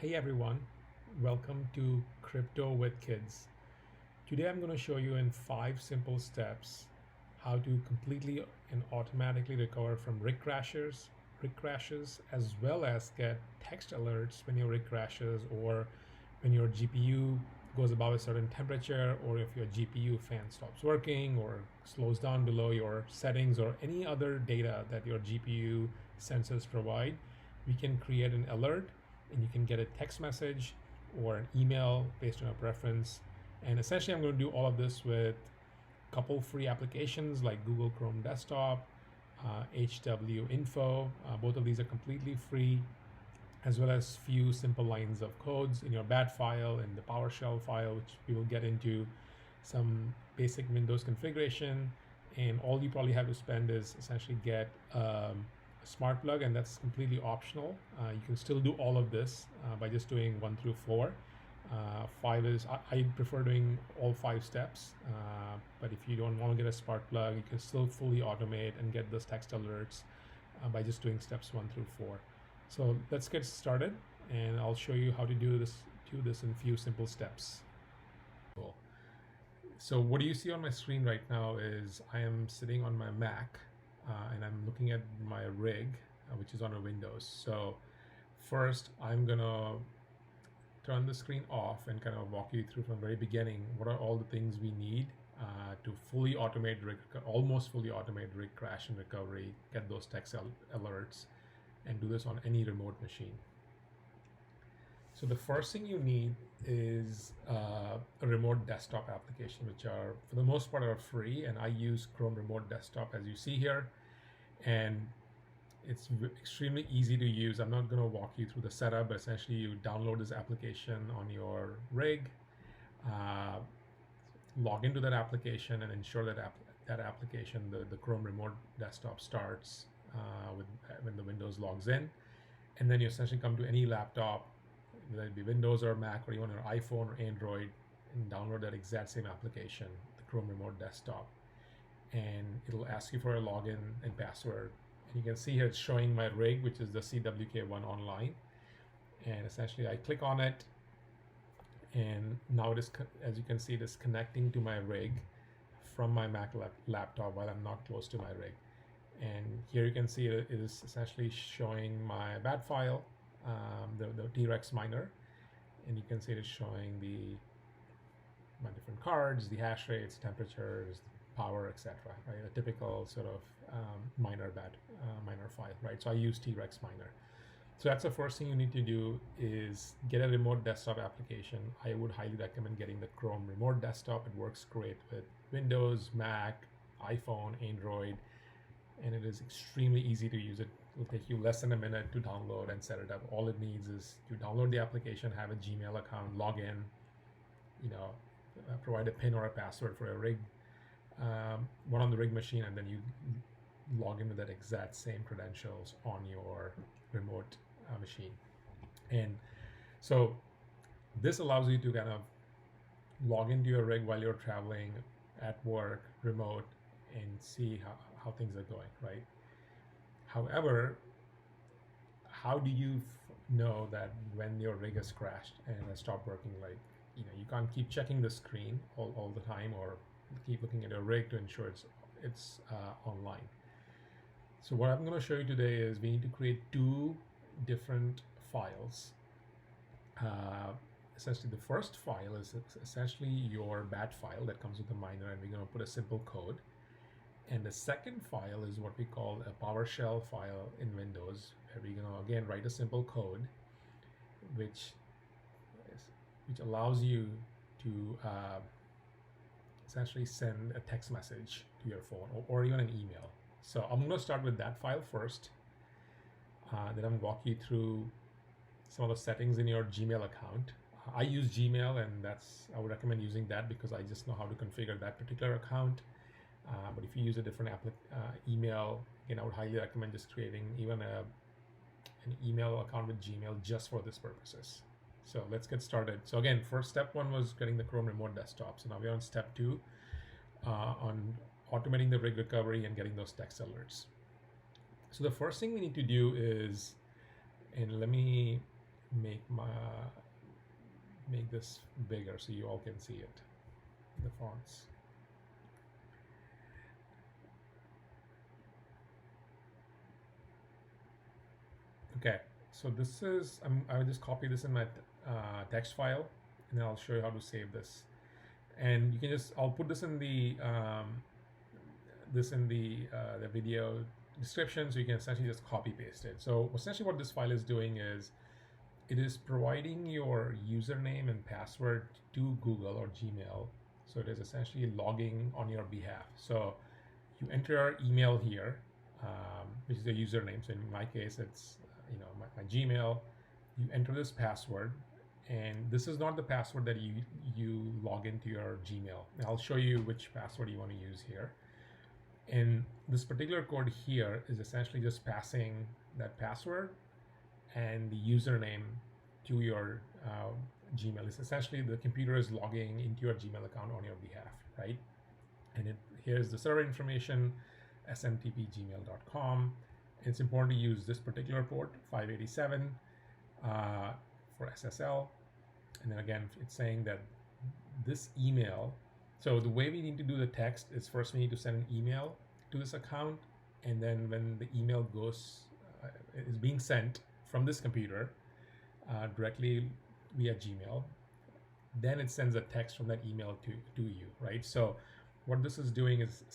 Hey everyone, welcome to Crypto with Kids. Today I'm going to show you in 5 simple steps how to completely and automatically recover from rig crashes, as well as get text alerts when your rig crashes or when your GPU goes above a certain temperature, or if your GPU fan stops working or slows down below your settings, or any other data that your GPU sensors provide. We can create an alert and you can get a text message or an email based on your preference. And essentially I'm going to do all of this with a couple free applications like Google Chrome Desktop, HWINFO. Both of these are completely free, as well as few simple lines of codes in your bat file and the PowerShell file, which we will get into, some basic Windows configuration. And all you probably have to spend is essentially get a smart plug, and that's completely optional. You can still do all of this by just doing 1 through 4. 5 is, I prefer doing all 5 steps, but if you don't want to get a spark plug, you can still fully automate and get those text alerts by just doing steps 1 through 4. So let's get started, and I'll show you how to do this in a few simple steps. Cool. So what do you see on my screen right now is I am sitting on my Mac and I'm looking at my rig, which is on a Windows. So first I'm gonna turn the screen off and kind of walk you through from the very beginning what are all the things we need to fully automate almost fully automate rig crash and recovery, get those text alerts, and do this on any remote machine. So the first thing you need is a remote desktop application, which are for the most part are free, and I use Chrome Remote Desktop as you see here, and it's extremely easy to use. I'm not going to walk you through the setup, but essentially you download this application on your rig, log into that application, and ensure that that application, the Chrome Remote Desktop, starts when the Windows logs in. And then you essentially come to any laptop, whether it be Windows or Mac or even your iPhone or Android, and download that exact same application, the Chrome Remote Desktop. And it'll ask you for a login and password. And you can see here it's showing my rig, which is the CWK1 online. And essentially I click on it, and now it is, as you can see, it is connecting to my rig from my Mac laptop while I'm not close to my rig. And here you can see it is essentially showing my bat file, the T-Rex miner, and you can see it's showing my different cards, the hash rates, temperatures, power, etc. Right, a typical sort of miner file, right? So I use T-Rex miner. So that's the first thing you need to do is get a remote desktop application. I would highly recommend getting the Chrome Remote Desktop. It works great with Windows, Mac, iPhone, Android, and it is extremely easy to use. It will take you less than a minute to download and set it up. All it needs is to download the application, have a Gmail account, log in, provide a PIN or a password for a rig, one on the rig machine, and then you log in with that exact same credentials on your remote machine. And so this allows you to kind of log into your rig while you're traveling, at work, remote, and see how things are going, right? However, how do you know that when your rig has crashed and has stopped working? Like, you can't keep checking the screen all the time, or keep looking at your rig to ensure it's online. So what I'm going to show you today is we need to create 2 different files. Essentially, the first file is essentially your bat file that comes with the miner, and we're going to put a simple code. And the second file is what we call a PowerShell file in Windows, where we're going to again write a simple code, which allows you to essentially send a text message to your phone or even an email. So I'm going to start with that file first. Then I'm going to walk you through some of the settings in your Gmail account. I use Gmail, and I would recommend using that because I just know how to configure that particular account. But if you use a different email, again, I would highly recommend just creating even an email account with Gmail just for this purposes. So let's get started. So again, first step 1 was getting the Chrome Remote Desktop. So now we're on step 2 on automating the rig recovery and getting those text alerts. So the first thing we need to do is, and let me make this bigger so you all can see it, the fonts. Okay, so this is, I will just copy this in my text file, and then I'll show you how to save this. And you can just, I'll put this in the the video description, so you can essentially just copy paste it. So essentially what this file is doing is it is providing your username and password to Google or Gmail. So it is essentially logging on your behalf. So you enter our email here, which is the username. So in my case, it's my Gmail. You enter this password, and this is not the password that you log into your Gmail. And I'll show you which password you want to use here. And this particular code here is essentially just passing that password and the username to your Gmail. It's essentially the computer is logging into your Gmail account on your behalf, right? And here's the server information, smtp@gmail.com. It's important to use this particular port, 587, for SSL. And then again, it's saying that this email, so the way we need to do the text is first we need to send an email to this account, and then when the email is being sent from this computer directly via Gmail, then it sends a text from that email to you, right? So what this is doing is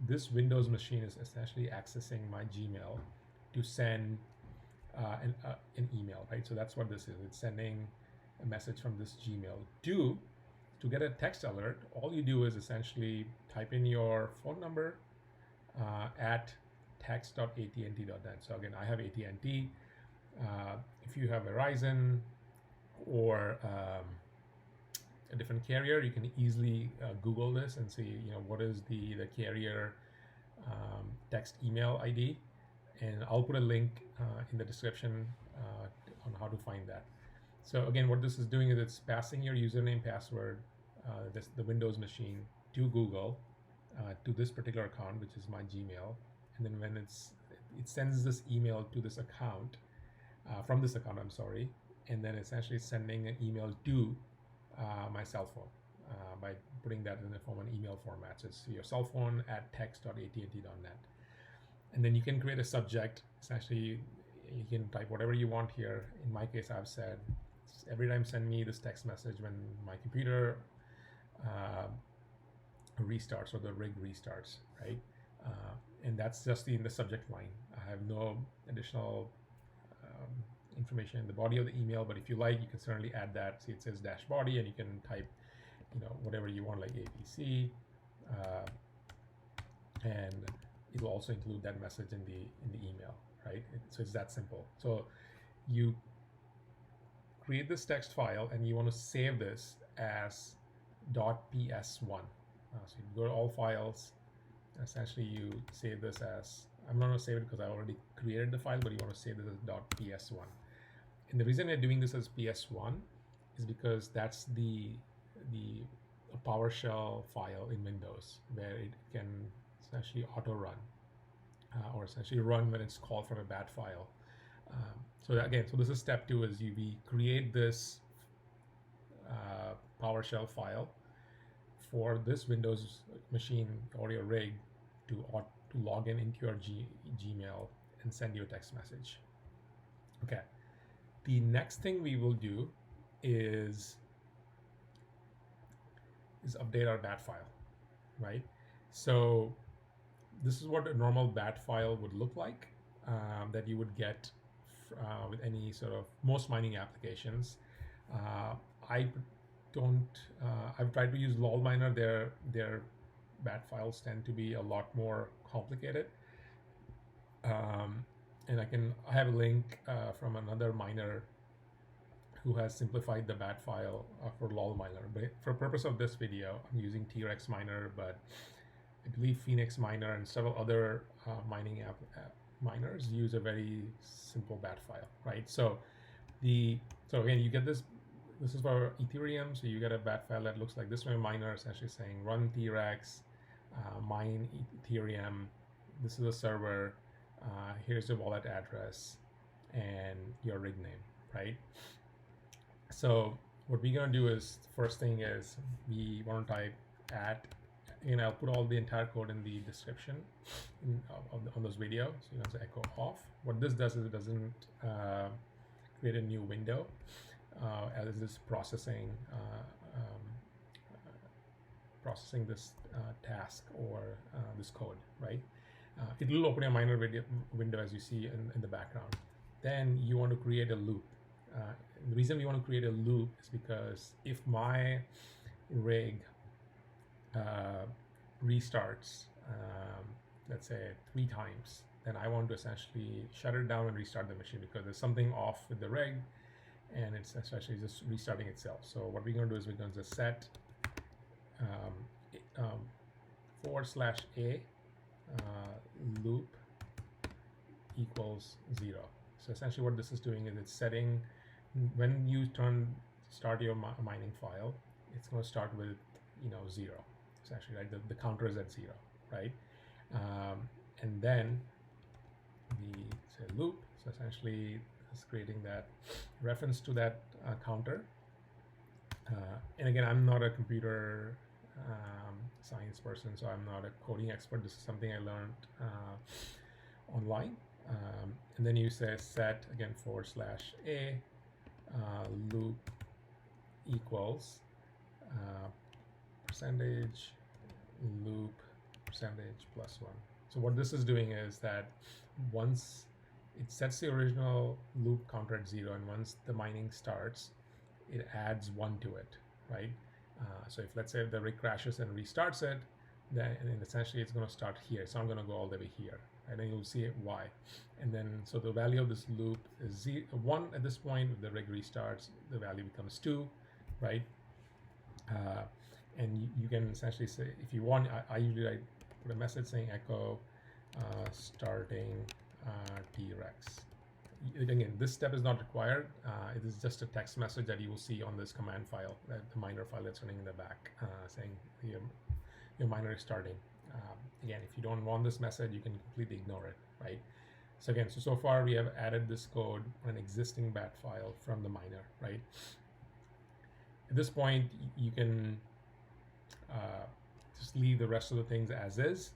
this Windows machine is essentially accessing my Gmail to send an email, right? So that's what this is. It's sending a message from this Gmail to get a text alert. All you do is essentially type in your phone number at txt.at&t.net. So again, I have AT&T. If you have Verizon or a different carrier, you can easily Google this and see, what is the carrier text email ID, and I'll put a link in the description on how to find that. So again, what this is doing is it's passing your username, password, the Windows machine to Google, to this particular account, which is my Gmail, and then when it sends this email to this account, from this account, I'm sorry, and then essentially sending an email to my cell phone by putting that in the form an email format. So it's your cell phone at text.at&t.net. And then you can create a subject. Essentially, you can type whatever you want here. In my case, I've said, every time send me this text message when my computer restarts or the rig restarts, right? And that's just in the subject line. I have no additional information in the body of the email, but if you like, you can certainly add that. See, it says dash body, and you can type, whatever you want, like APC, and it'll also include that message in the email, right? So it's that simple. So you create this text file, and you want to save this as .ps1. So you go to all files. Essentially, you save this as, I'm not going to save it because I already created the file, but you want to save this as .ps1. And the reason we're doing this as PS1 is because that's the PowerShell file in Windows, where it can essentially auto run, or essentially run when it's called from a bat file. So again, so this is step 2, is we create this PowerShell file for this Windows machine or your rig to log into your Gmail and send you a text message. Okay. The next thing we will do is update our bat file, right? So this is what a normal bat file would look like, that you would get with any sort of most mining applications. I've tried to use lolminer. Their bat files tend to be a lot more complicated. And I have a link from another miner who has simplified the bat file for lolminer. But for purpose of this video, I'm using t-rex miner, but I believe Phoenix miner and several other mining miners use a very simple bat file, right? So again, you get this. This is for Ethereum, so you get a bat file that looks like this from a miner, essentially saying run t-rex, mine Ethereum. This is a server. Here's the wallet address and your rig name, right? So what we're gonna do is, first thing is we want to type at, and I'll put all the entire code in the description on this video. So you can say echo off. What this does is it doesn't create a new window as it's processing processing this task or this code, right? It will open a minor window as you see in the background. Then you want to create a loop. The reason we want to create a loop is because if my rig restarts, let's say 3 times, then I want to essentially shut it down and restart the machine because there's something off with the rig and it's essentially just restarting itself. So what we're going to do is we're going to set /a loop equals 0. So essentially what this is doing is it's setting, when you start your mining file, it's going to start with 0, essentially, right? The counter is at 0, right? And then we say loop. So essentially it's creating that reference to that counter. And again, I'm not a computer science person, so I'm not a coding expert. This is something I learned online. And then you say set, again, /a loop equals percentage loop percentage +1. So what this is doing is that once it sets the original loop counter at 0, and once the mining starts, it adds 1 to it, right? So if, let's say, if the rig crashes and restarts it, then essentially it's going to start here. It's not going to go all the way here, and then you'll see why. And then so the value of this loop is 1 at this point. If the rig restarts, the value becomes 2, right? And you can essentially say, if you want, I usually put a message saying echo starting Trex. Again, this step is not required. It is just a text message that you will see on this command file, the miner file that's running in the back, saying your miner is starting. Again, if you don't want this message, you can completely ignore it, right? So again, so far we have added this code on an existing bat file from the miner, right? At this point, you can just leave the rest of the things as is.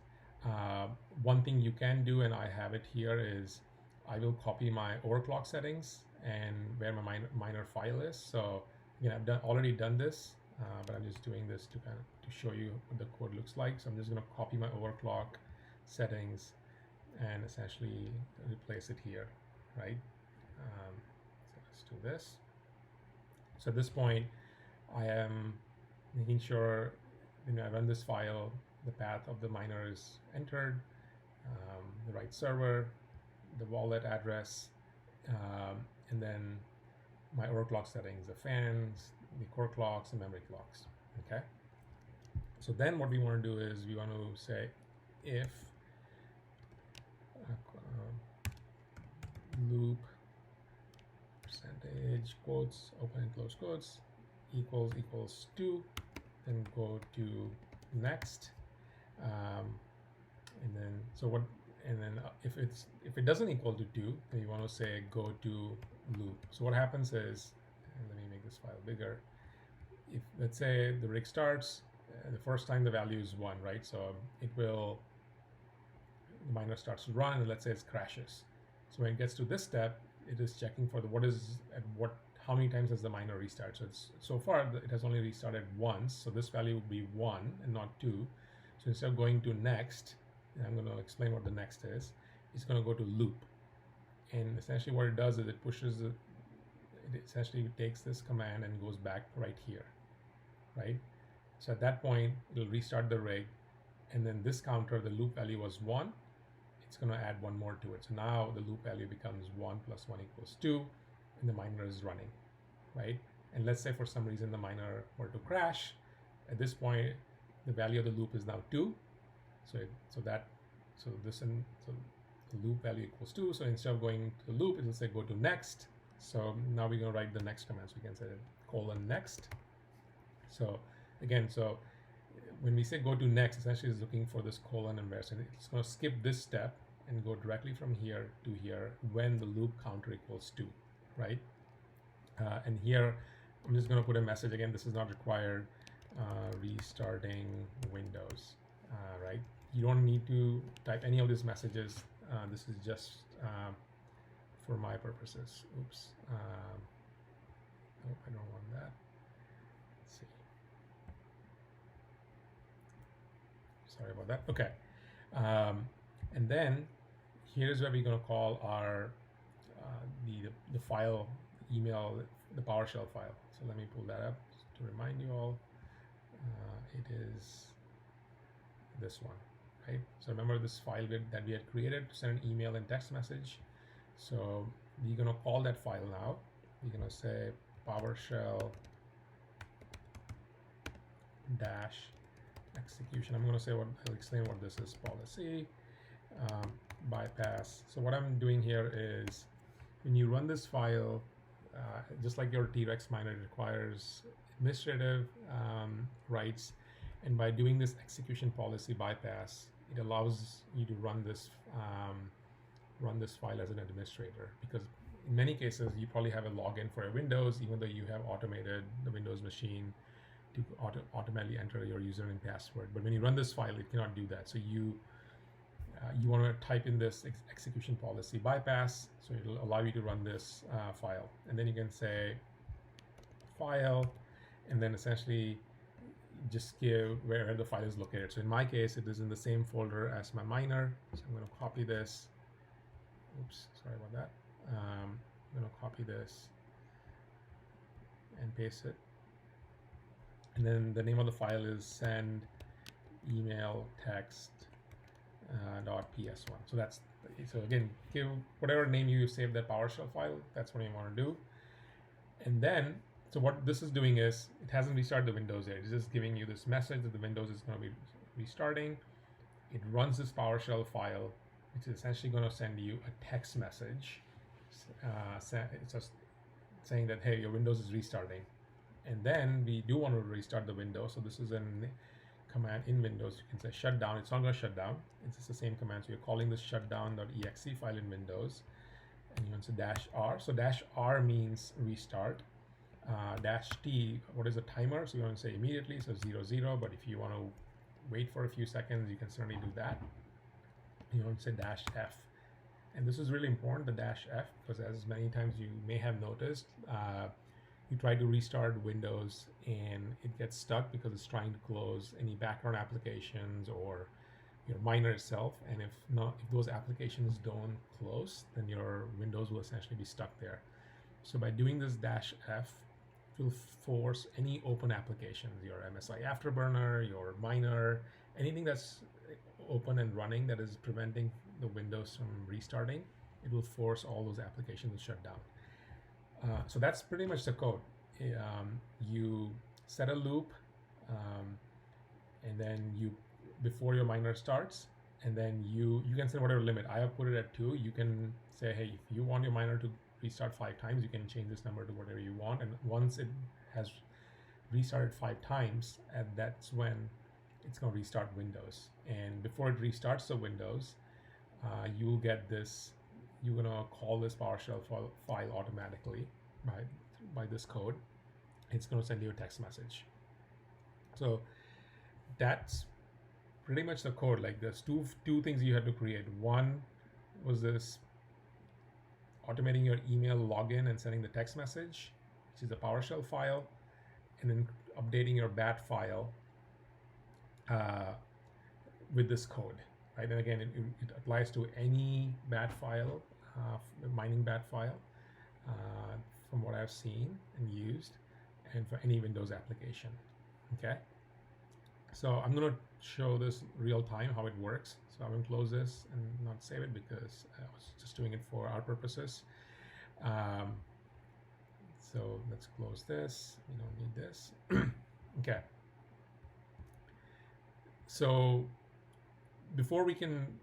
One thing you can do, and I have it here, is I will copy my overclock settings and where my miner file is. So again, I've already done this, but I'm just doing this to show you what the code looks like. So I'm just going to copy my overclock settings and essentially replace it here, right? So let's do this. So at this point, I am making sure when I run this file, the path of the miner is entered, the right server, the wallet address, and then my overclock settings, the fans, the core clocks, the memory clocks. Okay. So then what we want to do is we want to say if loop percentage quotes, open and close quotes, equals 2, then go to next, and then if it doesn't equal to 2, then you want to say go to loop. So what happens is, and let me make this file bigger. If, let's say, the rig starts, the first time the value is 1, right? So the miner starts to run, and let's say it crashes. So when it gets to this step, it is checking for how many times has the miner restarted. So far it has only restarted once, so this value would be 1 and not 2. So instead of going to next, and I'm going to explain what the next is, it's going to go to loop. And essentially what it does is it essentially takes this command and goes back right here, right? So at that point, it'll restart the rig, and then this counter, the loop value was 1, it's going to add 1 more to it. So now the loop value becomes 1 + 1 = 2, and the miner is running, right? And let's say for some reason the miner were to crash. At this point, the value of the loop is now 2. So the loop value equals 2. So instead of going to the loop, it will say go to next. So now we're going to write the next command. So we can say :next. So again, when we say go to next, essentially it's looking for this colon and where. So it's going to skip this step and go directly from here to here when the loop counter equals 2, right? And here, I'm just going to put a message again. This is not required. Restarting Windows, right? You don't need to type any of these messages. This is just for my purposes. Oops. Nope, I don't want that. Let's see. Sorry about that. Okay. And then here's where we're going to call our the file, email, the PowerShell file. So let me pull that up to remind you all. It is this one, right? So remember this file that we had created to send an email and text message. So we're going to call that file now. We're going to say PowerShell dash execution. I'm going to say I'll explain what this is. Policy bypass. So what I'm doing here is when you run this file, just like your T-Rex miner, it requires administrative rights, and by doing this execution policy bypass, it allows you to run this file as an administrator, because in many cases you probably have a login for a Windows, even though you have automated the Windows machine to automatically enter your username and password. But when you run this file, it cannot do that. So you want to type in this execution policy bypass, so it'll allow you to run this file. And then you can say file, and then essentially just give where the file is located. So in my case, it is in the same folder as my miner. So I'm going to copy this. Oops, sorry about that. I'm going to copy this and paste it. And then the name of the file is send email text .ps1. So again, give whatever name you save that PowerShell file, that's what you want to do. And then, so what this is doing is, it hasn't restarted the Windows yet. It's just giving you this message that the Windows is going to be restarting. It runs this PowerShell file, which is essentially going to send you a text message. It's just saying that, hey, your Windows is restarting. And then we do want to restart the Windows. So this is a command in Windows. You can say shutdown. It's not going to shut down. It's just the same command. So you're calling this shutdown.exe file in Windows. And you want to say -r. So -r means restart. -t, what is a timer? So you want to say immediately, so 00. But if you want to wait for a few seconds, you can certainly do that. You want to say -f. And this is really important, the -f, because as many times you may have noticed, you try to restart Windows and it gets stuck because it's trying to close any background applications or your miner itself. And if those applications don't close, then your Windows will essentially be stuck there. So by doing this -f, it will force any open applications, your MSI Afterburner, your miner, anything that's open and running that is preventing the Windows from restarting, it will force all those applications to shut down. So that's pretty much the code. You set a loop, and then before your miner starts, and then you can set whatever limit. I have put it at 2. You can say, hey, if you want your miner to restart 5 times, you can change this number to whatever you want. And once it has restarted 5 times, and that's when it's going to restart Windows. And before it restarts the Windows, you'll get this. You're going to call this PowerShell file automatically by this code. It's going to send you a text message. So that's pretty much the code. Like there's two things you had to create. One was this automating your email login and sending the text message, which is a PowerShell file, and then updating your bat file with this code. Right? And again, it applies to any bat file, mining bat file, from what I've seen and used, and for any Windows application. Okay. So I'm going to show this real time how it works. So I'm going to close this and not save it because I was just doing it for our purposes. So let's close this. We don't need this. Okay. So before we can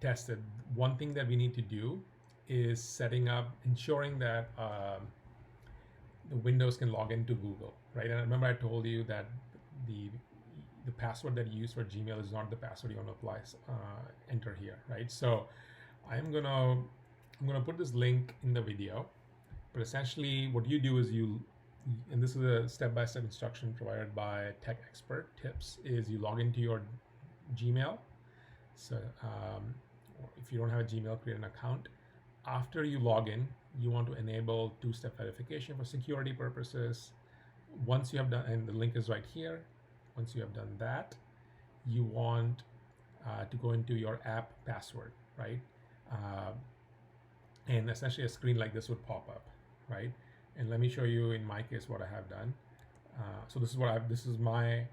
test it, one thing that we need to do is ensuring that the Windows can log into Google, right? And remember I told you that the password that you use for Gmail is not the password you want to enter here, right? So I'm gonna put this link in the video, But essentially what you do is and this is a step-by-step instruction provided by Tech Expert Tips, is you log into your Gmail. So if you don't have a Gmail, create an account. After you log in, you want to enable two-step verification for security purposes. Once you have done, and the link is right here, once you have done that, you want to go into your app password, right? And essentially a screen like this would pop up, right? And let me show you in my case what I have done. So this is my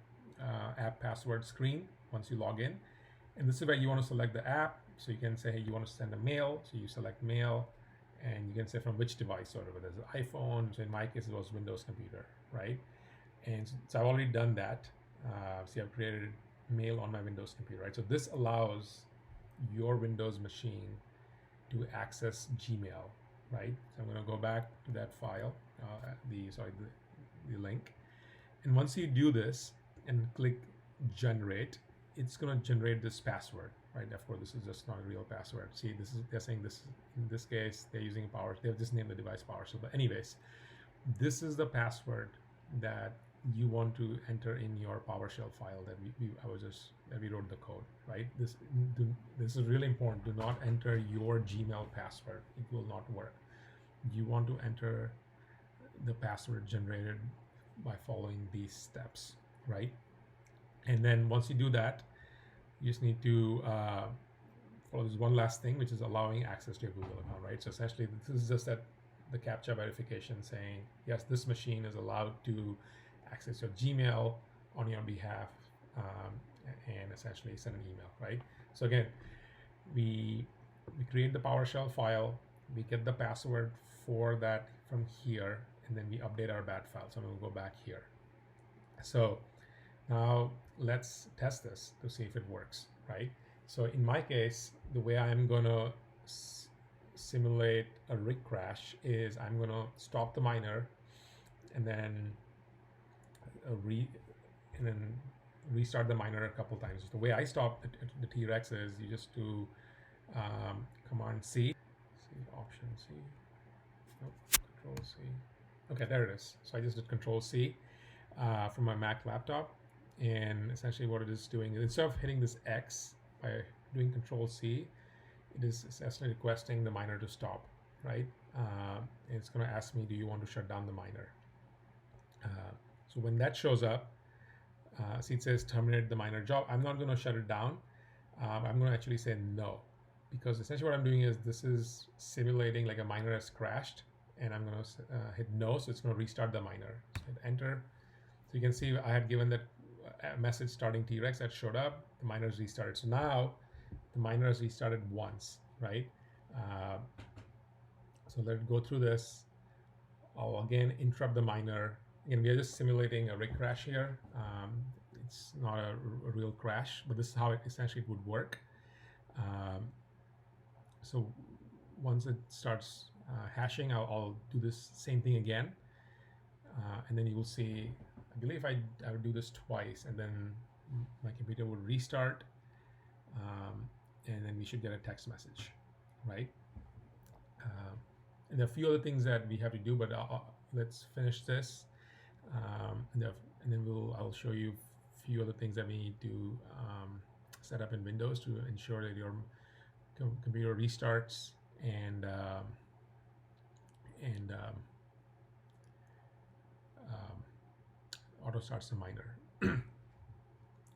app password screen once you log in. And this is where you want to select the app. So you can say, hey, you want to send a mail. So you select mail, and you can say from which device, or whether it's an iPhone. So in my case, it was Windows computer, right? And so I've already done that. See, I've created mail on my Windows computer, right? So this allows your Windows machine to access Gmail, right? So I'm going to go back to that file, the link. And once you do this and click generate, it's going to generate this password, right? Of course, this is just not a real password. See, they're saying this, in this case, they're using they've just named the device PowerShell. But anyways, this is the password that you want to enter in your PowerShell file that we wrote the code, right? This is really important. Do not enter your Gmail password. It will not work. You want to enter the password generated by following these steps, right? And then once you do that, you just need to follow this one last thing, which is allowing access to your Google account, right? So essentially, this is just the CAPTCHA verification saying, yes, this machine is allowed to access your Gmail on your behalf, and essentially send an email, right? So again, we create the PowerShell file, we get the password for that from here, and then we update our bat file. So I'm going to go back here. So now let's test this to see if it works, right? So in my case, the way I'm going to simulate a rig crash is I'm going to stop the miner and then restart the miner a couple times. The way I stop the T-Rex is you just do Command C, Option C, nope, Control C. Okay, there it is. So I just did Control C from my Mac laptop, and essentially what it is doing is, instead of hitting this X by doing Control C, it is essentially requesting the miner to stop, right? It's going to ask me, do you want to shut down the miner? So when that shows up, see it says terminate the miner job. I'm not going to shut it down. I'm going to actually say no, because essentially what I'm doing is this is simulating like a miner has crashed, and I'm going to hit no, so it's going to restart the miner. So hit enter. So you can see I had given that message starting T-Rex that showed up. The miner is restarted. So now the miner has restarted once, right? So let's go through this. I'll again interrupt the miner. Again, we are just simulating a rig crash here. It's not a real crash, but this is how it essentially would work. So once it starts hashing, I'll do this same thing again. And then you will see, I believe I would do this twice, and then my computer would restart, and then we should get a text message, right? And there are a few other things that we have to do, but let's finish this. And then I'll show you a few other things that we need to set up in Windows to ensure that your computer restarts and auto starts the miner.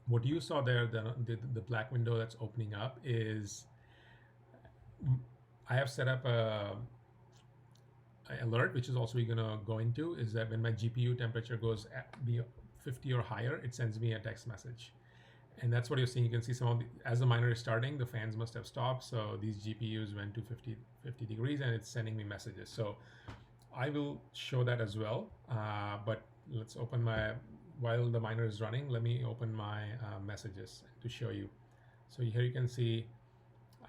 What you saw there, the black window that's opening up, is I have set up a alert, which is also we're gonna go into, is that when my GPU temperature goes be 50 or higher, it sends me a text message. And that's what you're seeing. You can see some of the, as the miner is starting, the fans must have stopped. So these GPUs went to 50 degrees, and it's sending me messages. So I will show that as well. But let's open while the miner is running, let me open my messages to show you. So here you can see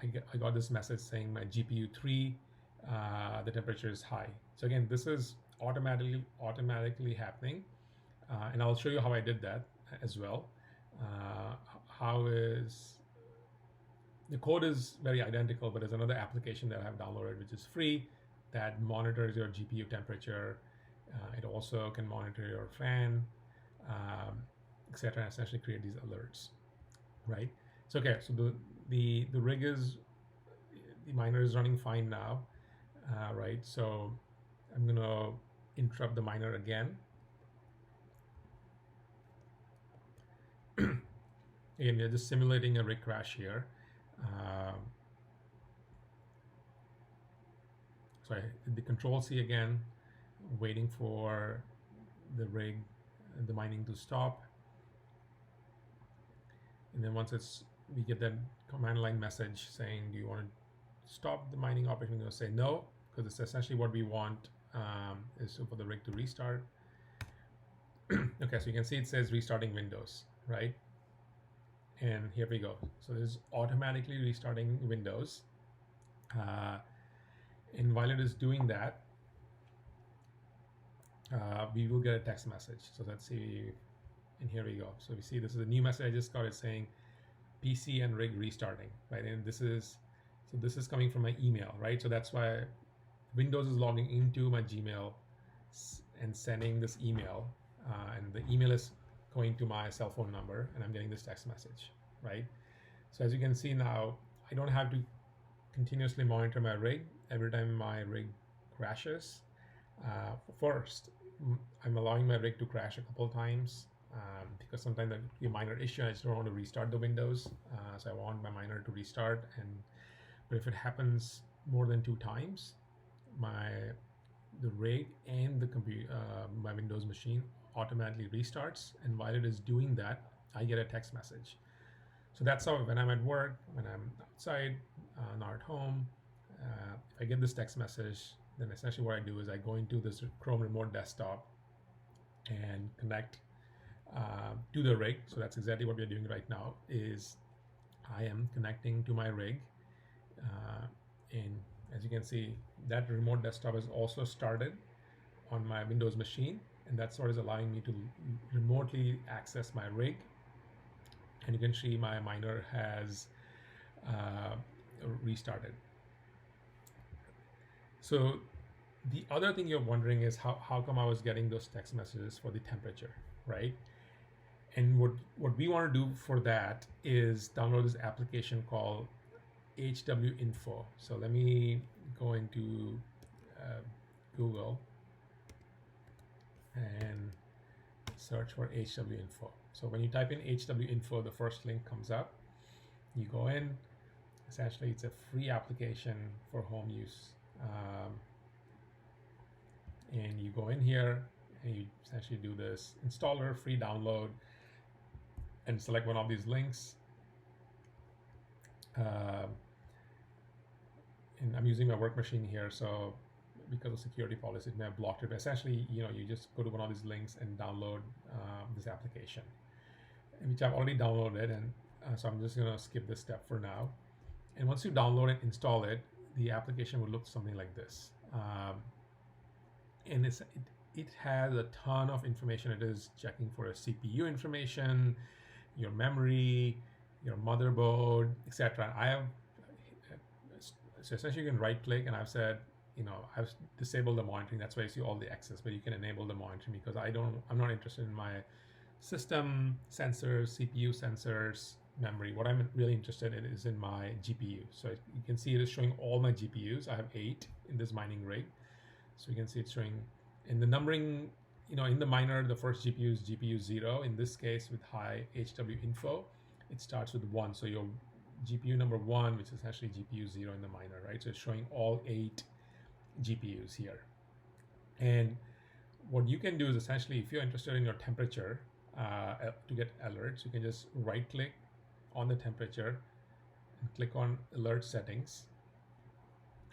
I got this message saying my GPU 3, the temperature is high. So again, this is automatically happening. And I'll show you how I did that as well. The code is very identical, but there's another application that I have downloaded which is free that monitors your GPU temperature. It also can monitor your fan, etc. Essentially create these alerts, right? So okay, so the rig is, the miner is running fine now, right? So I'm gonna interrupt the miner again. Again, we're just simulating a rig crash here. So I hit the Control C again, waiting for the rig, the mining to stop. And then once we get that command line message saying, do you want to stop the mining operation? I'm going to say no, because it's essentially what we want is for the rig to restart. Okay, so you can see it says restarting Windows, right? And here we go. So this is automatically restarting Windows. And while it is doing that, we will get a text message. So let's see, and here we go. So we see this is a new message I just got. It's saying PC and rig restarting, right? And this is coming from my email, right? So that's why Windows is logging into my Gmail and sending this email, and the email is going to my cell phone number, and I'm getting this text message, right? So as you can see now, I don't have to continuously monitor my rig every time my rig crashes. First, I'm allowing my rig to crash a couple times because sometimes there could be a minor issue. I just don't want to restart the Windows, so I want my miner to restart. But if it happens more than 2 times, the rig and the my Windows machine automatically restarts, and while it is doing that, I get a text message. So that's how, when I'm at work, when I'm outside, not at home, if I get this text message, then essentially what I do is I go into this Chrome remote desktop and connect to the rig. So that's exactly what we're doing right now, is I am connecting to my rig, and as you can see, that remote desktop is also started on my Windows machine, and that's what is allowing me to remotely access my rig. And you can see my miner has restarted. So the other thing you're wondering is how come I was getting those text messages for the temperature, right? And what we want to do for that is download this application called HWINFO. So let me go into Google and search for HWINFO. So when you type in HWINFO, the first link comes up. You go in. Essentially, it's a free application for home use. And you go in here and you essentially do this installer, free download, and select one of these links. And I'm using my work machine here, so because of security policy, it may have blocked it. But essentially, you just go to one of these links and download this application, which I've already downloaded, and so I'm just gonna skip this step for now. And once you download and install it, the application would look something like this. And it has a ton of information. It is checking for a CPU information, your memory, your motherboard, etc. So essentially you can right click, and I've said, I've disabled the monitoring. That's why you see all the X's, but you can enable the monitoring because I'm not interested in my system sensors, CPU sensors, memory. What I'm really interested in is in my GPU. So you can see it is showing all my GPUs. I have 8 in this mining rig. So you can see it's showing in the numbering, in the miner, the first GPU is GPU 0. In this case, with high HWINFO, it starts with 1. So your GPU number 1, which is essentially GPU 0 in the miner, right? So it's showing all 8 GPUs here. And what you can do is essentially, if you're interested in your temperature to get alerts, you can just right click on the temperature and click on alert settings,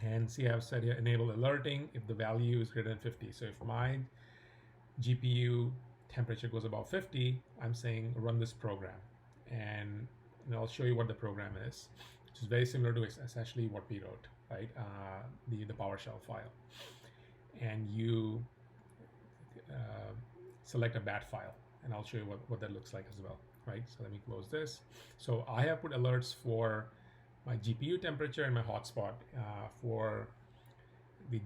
and see I've said here enable alerting if the value is greater than 50. So if my GPU temperature goes above 50, I'm saying run this program, and I'll show you what the program is, which is very similar to essentially what we wrote, right? The PowerShell file, and you select a bat file, and I'll show you what that looks like as well, right? So let me close this. So I have put alerts for my GPU temperature and my hotspot for the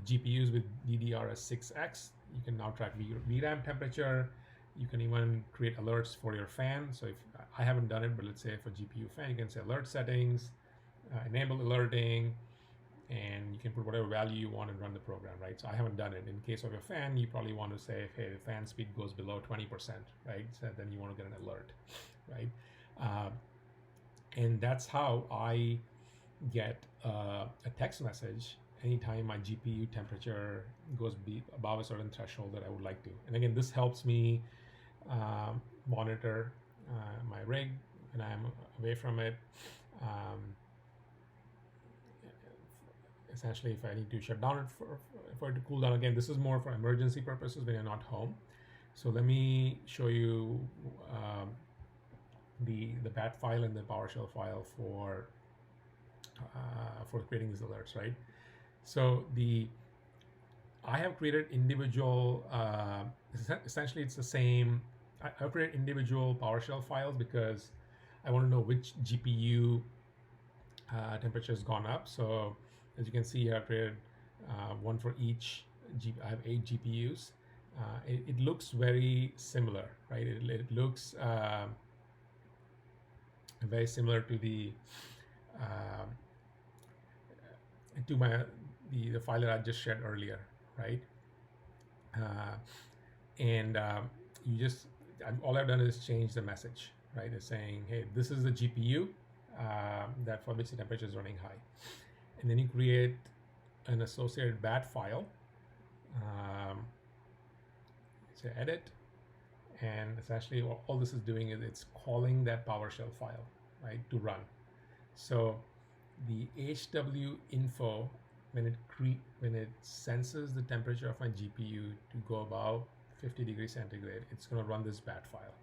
GPUs with DDR6X. You can now track VRAM temperature. You can even create alerts for your fan. So if I haven't done it, but let's say for GPU fan, you can say alert settings, enable alerting, and you can put whatever value you want and run the program, right? So I haven't done it. In case of your fan, you probably want to say, hey, the fan speed goes below 20%, right? So then you want to get an alert, right? And that's how I get a text message anytime my GPU temperature goes above a certain threshold that I would like to. And again, this helps me monitor my rig when I'm away from it. Essentially, if I need to shut down it for it to cool down. Again, this is more for emergency purposes when you're not home. So let me show you the bat file and the PowerShell file for creating these alerts, right? So I have created individual, essentially it's the same. I've created individual PowerShell files because I want to know which GPU temperature has gone up. So as you can see, I've created one for each. I have 8 GPUs. It looks very similar, right? It looks very similar to the file that I just shared earlier, right? All I've done is change the message, right? It's saying, hey, this is the GPU that for which the temperature is running high. And then you create an associated bat file. Say edit, and essentially all this is doing is it's calling that PowerShell file, right, to run. So the HWINFO, when it senses the temperature of my GPU to go above 50 degrees centigrade, it's going to run this bat file.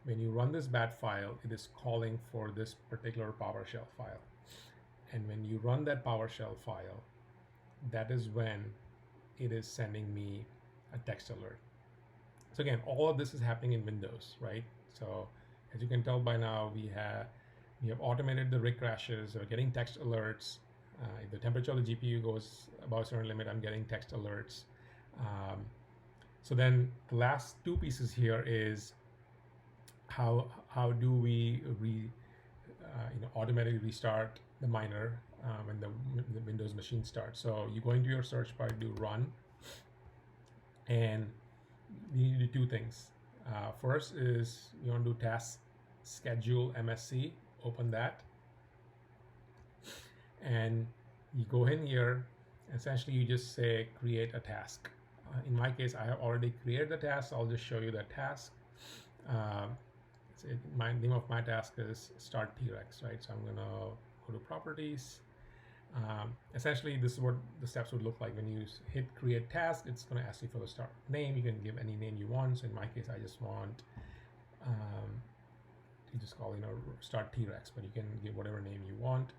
When you run this bat file, it is calling for this particular PowerShell file. And when you run that PowerShell file, that is when it is sending me a text alert. So again, all of this is happening in Windows, right? So as you can tell by now, we have automated the rig crashes. We're getting text alerts. If the temperature of the GPU goes above a certain limit, I'm getting text alerts. So then the last two pieces here is how do we automatically restart the miner when the Windows machine starts. So you go into your search bar, do run, and you need to do two things. First is you want to do task schedule MSC, open that, and you go in here. Essentially, you just say create a task. In my case, I have already created the task. I'll just show you the task. My name of my task is Start Trex, right? So I'm gonna go to properties. Essentially, this is what the steps would look like. When you hit create task, it's going to ask you for the start name. You can give any name you want. So in my case, I just want to just call Start Trex, but you can give whatever name you want.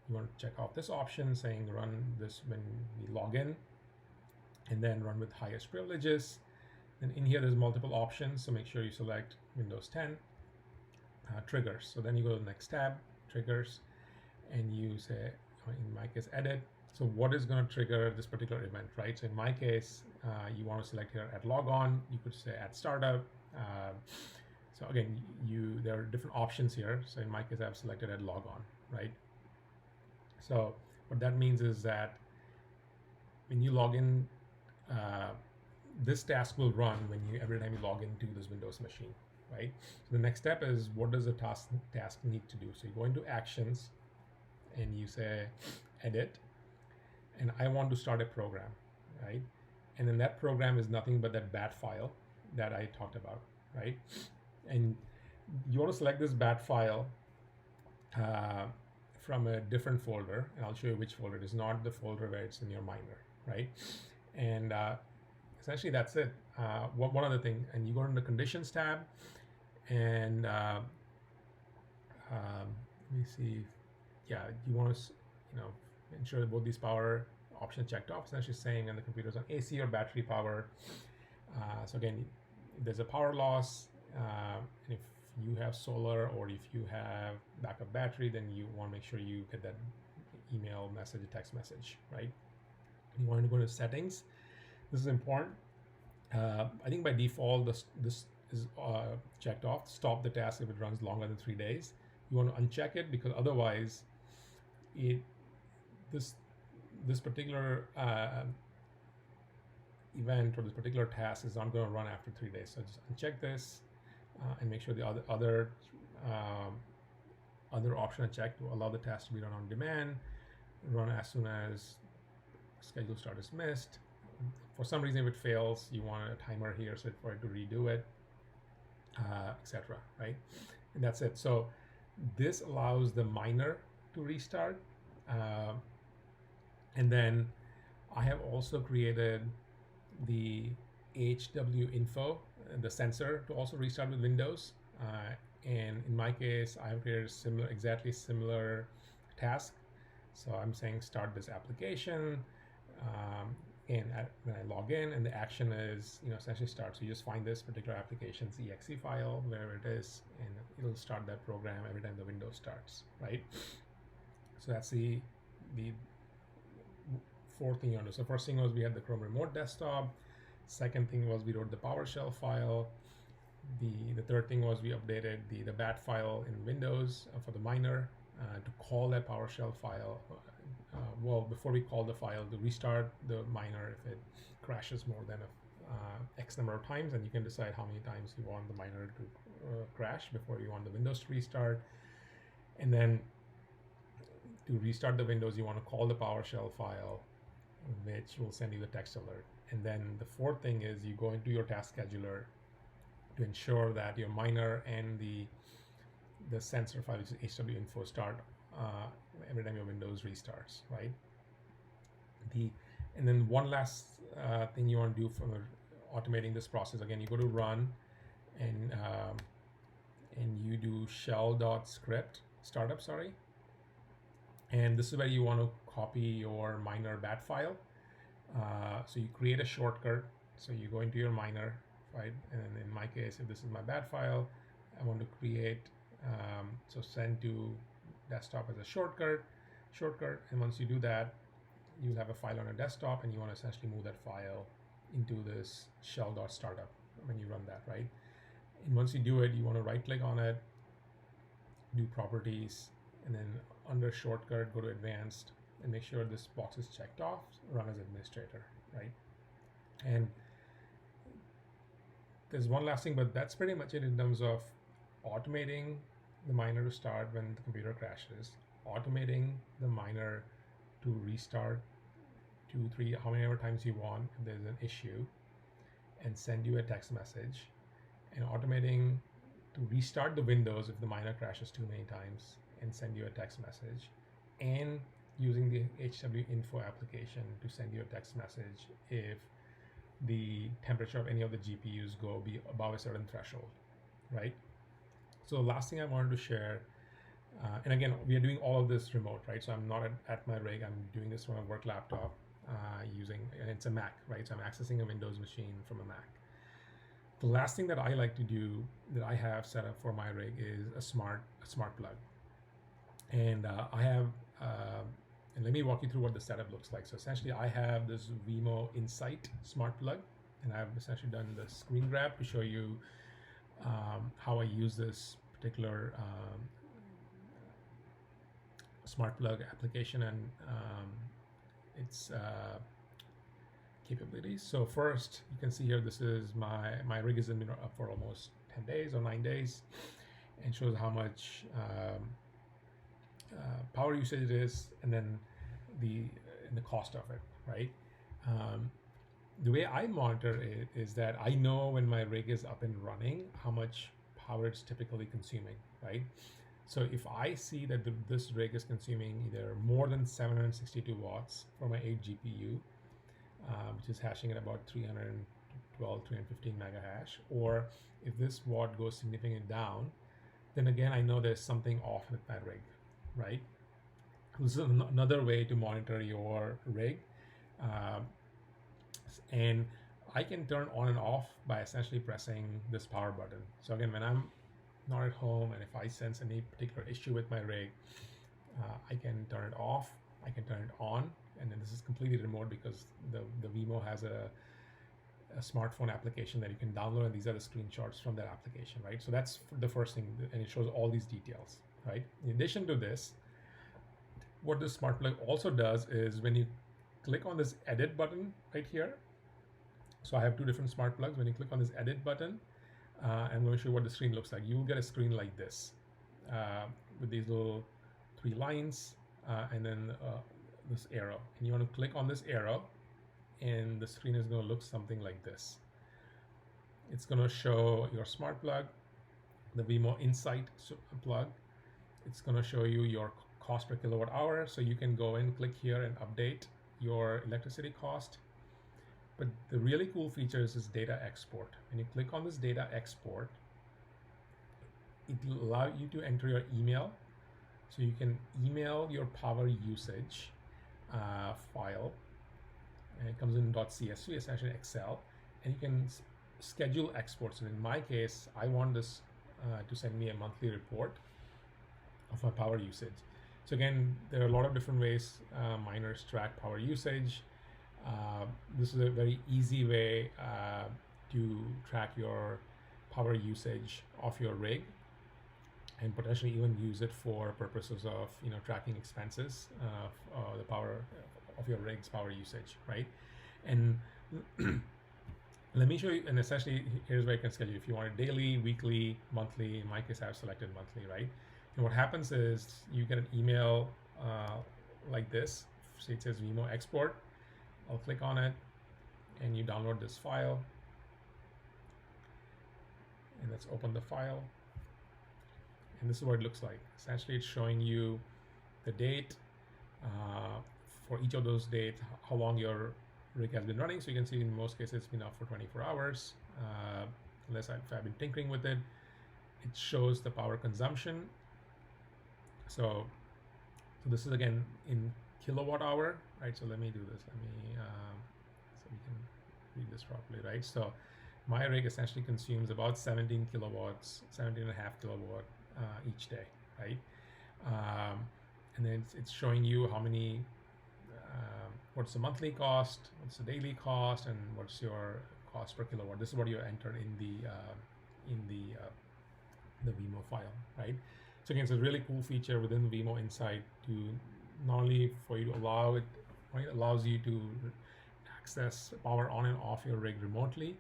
You want to check off this option saying run this when we log in, and then run with highest privileges. Then in here, there's multiple options. So make sure you select Windows 10 triggers. So then you go to the next tab, triggers, and you say, in my case, edit. So what is going to trigger this particular event, right? So in my case, you want to select here at logon. You could say at startup. So again, there are different options here. So in my case, I've selected at logon, right? So what that means is that when you log in, this task will run every time you log into this Windows machine, right? So the next step is, what does the task need to do? So you go into actions, and you say edit, and I want to start a program, right? And then that program is nothing but that bat file that I talked about, right? And you want to select this bat file from a different folder, and I'll show you which folder. It is not the folder where it's in your miner, right? And essentially that's it. One other thing, and you go into the conditions tab, and let me see. Yeah, you want to ensure that both these power options checked off, essentially saying on the computer's on AC or battery power. So again, if there's a power loss, if you have solar or if you have backup battery, then you want to make sure you get that, email message, a text message, right? You want to go to settings. This is important. I think by default, this is checked off. Stop the task if it runs longer than 3 days. You want to uncheck it because otherwise, this particular event or this particular task is not going to run after 3 days. So just uncheck this and make sure the other option are checked to allow the task to be run on demand, run as soon as scheduled start is missed. For some reason, if it fails, you want a timer here so for it to redo it, etc. Right? And that's it. So this allows the miner to restart. And then I have also created the HWINFO, the sensor, to also restart with Windows. And in my case, I have created exactly similar task. So I'm saying start this application, and when I log in, and the action is essentially start. So you just find this particular application's exe file, wherever it is, and it'll start that program every time the window starts, right? So that's the fourth thing you want to do. So first thing was we had the Chrome Remote Desktop. Second thing was we wrote the PowerShell file. The third thing was we updated the bat file in Windows for the miner to call that PowerShell file. Well, before we call the file, to restart the miner if it crashes more than X number of times, and you can decide how many times you want the miner to crash before you want the Windows to restart. And then to restart the Windows, you want to call the PowerShell file, which will send you the text alert. And then the fourth thing is you go into your task scheduler to ensure that your miner and the sensor file, which is HWINFO, start every time your Windows restarts, right? And then one last thing you want to do for automating this process, again, you go to run and you do shell.script startup, and this is where you want to copy your miner bat file. So you create a shortcut. So you go into your miner, right? And in my case, if this is my bat file, I want to create, so send to desktop as a shortcut. And once you do that, you'll have a file on a desktop, and you want to essentially move that file into this shell.startup when you run that, right? And once you do it, you want to right click on it, do properties, and then under shortcut, go to advanced, and make sure this box is checked off, run as administrator, right? And there's one last thing, but that's pretty much it in terms of automating the miner to start when the computer crashes, automating the miner to restart 2, 3, how many ever times you want if there's an issue, and send you a text message, and automating to restart the Windows if the miner crashes too many times and send you a text message, and using the HWINFO application to send you a text message if the temperature of any of the GPUs go be above a certain threshold, right? So last thing I wanted to share, and again, we are doing all of this remote, right? So I'm not at my rig, I'm doing this from a work laptop and it's a Mac, right? So I'm accessing a Windows machine from a Mac. The last thing that I like to do that I have set up for my rig is a smart plug. And I have, and let me walk you through what the setup looks like. So essentially I have this Wemo Insight smart plug, and I've essentially done the screen grab to show you how I use this particular smart plug application and its capabilities. So first, you can see here, this is my rig has been up for almost 10 days or 9 days, and shows how much power usage it is, and then the cost of it, right? The way I monitor it is that I know when my rig is up and running how much power it's typically consuming, right? So if I see that this rig is consuming either more than 762 watts for my 8 GPU, which is hashing at about 312, 315 mega hash, or if this watt goes significantly down, then again, I know there's something off with my rig, right? This is another way to monitor your rig. And I can turn on and off by essentially pressing this power button. So again, when I'm not at home and if I sense any particular issue with my rig, I can turn it off I can turn it on, and then this is completely remote because the Wemo has a smartphone application that you can download, and these are the screenshots from that application, right? So that's the first thing, and it shows all these details, right? In addition to this, what this smart plug also does is when you click on this edit button right here, so I have two different smart plugs. When you click on this edit button, I'm going to show you what the screen looks like. You'll get a screen like this with these little three lines and then this arrow, and you want to click on this arrow, and the screen is going to look something like this. It's going to show your smart plug, the Wemo Insight plug. It's going to show you your cost per kilowatt hour, so you can go and click here and update your electricity cost. But the really cool feature is this data export. When you click on this data export, it will allow you to enter your email, so you can email your power usage file, and it comes in .csv, it's actually Excel, and you can schedule exports. And in my case, I want this to send me a monthly report of my power usage. So again, there are a lot of different ways miners track power usage. This is a very easy way to track your power usage of your rig, and potentially even use it for purposes of tracking expenses of the power of your rig's power usage, right? And let me show you, and essentially here's where you can schedule if you want it daily, weekly, monthly. In my case, I've selected monthly, right? And what happens is you get an email like this. So it says Wemo export. I'll click on it, and you download this file, and let's open the file. And this is what it looks like. Essentially, it's showing you the date for each of those dates, how long your rig has been running. So you can see in most cases it's been up for 24 hours, unless I've been tinkering with it. It shows the power consumption. So this is again in kilowatt hour, right? So let me do this. Let me so we can read this properly, right? So my rig essentially consumes about 17 kilowatts, 17 and a half kilowatt each day, right? And then it's showing you how many, what's the monthly cost, what's the daily cost, and what's your cost per kilowatt. This is what you enter in the Wemo file, right? So again, it's a really cool feature within Wemo Insight to not only for you to allow it, right, allows you to access power on and off your rig remotely,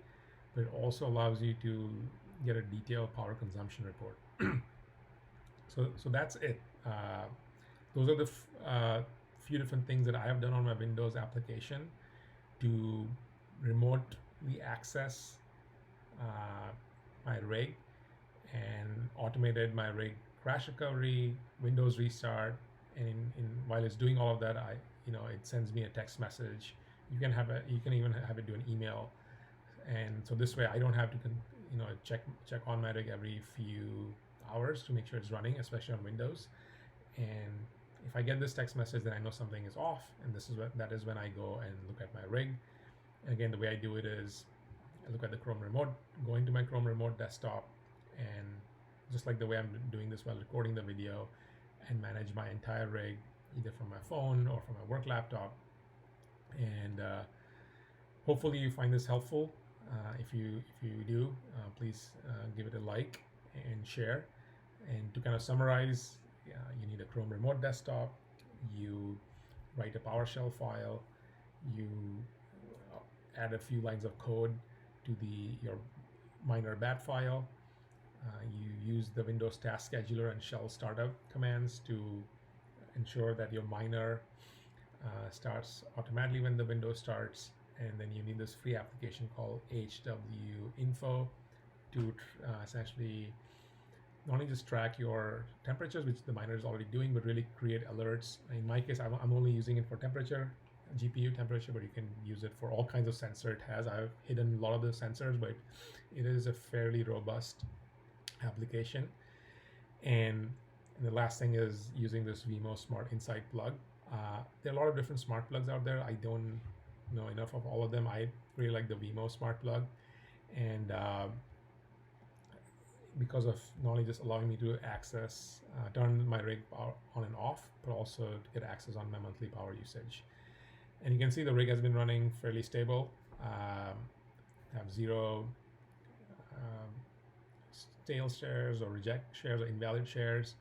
but it also allows you to get a detailed power consumption report. So that's it. Those are the few different things that I have done on my Windows application to remotely access my rig, and automated my rig crash recovery, Windows restart, and while it's doing all of that, it sends me a text message. You can even have it do an email, and so this way I don't have to check on my rig every few hours to make sure it's running, especially on Windows. And if I get this text message, then I know something is off, and that is when I go and look at my rig. And again, the way I do it is I look at the Chrome remote, go into my Chrome remote desktop, and just like the way I'm doing this while recording the video, and manage my entire rig either from my phone or from my work laptop. And hopefully you find this helpful. If you do, please give it a like and share. And to kind of summarize, you need a Chrome remote desktop, you write a PowerShell file, you add a few lines of code to your miner bat file, you use the Windows Task Scheduler and shell startup commands to ensure that your miner starts automatically when the window starts. And then you need this free application called HWINFO to essentially not only just track your temperatures, which the miner is already doing, but really create alerts. In my case, I'm only using it for temperature, GPU temperature, but you can use it for all kinds of sensor it has. I've hidden a lot of the sensors, but it is a fairly robust application. And the last thing is using this Wemo Smart Insight plug. There are a lot of different smart plugs out there. I don't know enough of all of them. I really like the Wemo Smart plug, and because of not only just allowing me to access, turn my rig power on and off, but also to get access on my monthly power usage. And you can see the rig has been running fairly stable. I have zero stale shares or reject shares or invalid shares,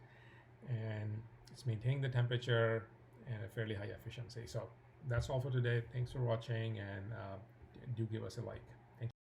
and it's maintaining the temperature and a fairly high efficiency. So that's all for today. Thanks for watching, and do give us a like.